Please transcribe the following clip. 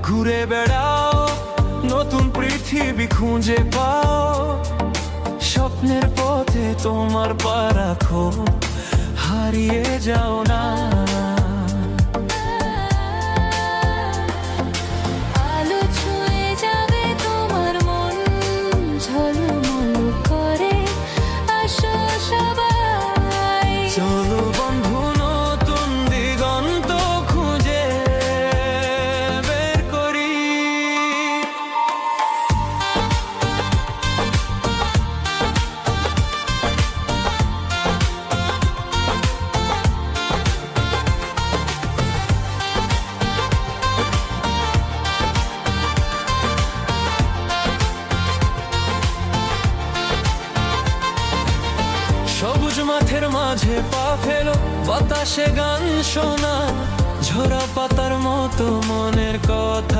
ঘুরে বেড়াও, নতুন পৃথিবী খুঁজে পাও। স্বপ্নের পথে তোমার পা রাখো, হারিয়ে যাও না। আলো ছুঁয়ে যাবে তোমার মন, ঝলমল করে আসো সবাই। চলো বন্ধু, নতুন দিগন্ত খুঁজে বের করি। সবুজ মাঠের মাঝে পা ফেলো, বাতাসে গান শোনা, ঝরা পাতার মতো মনের কথা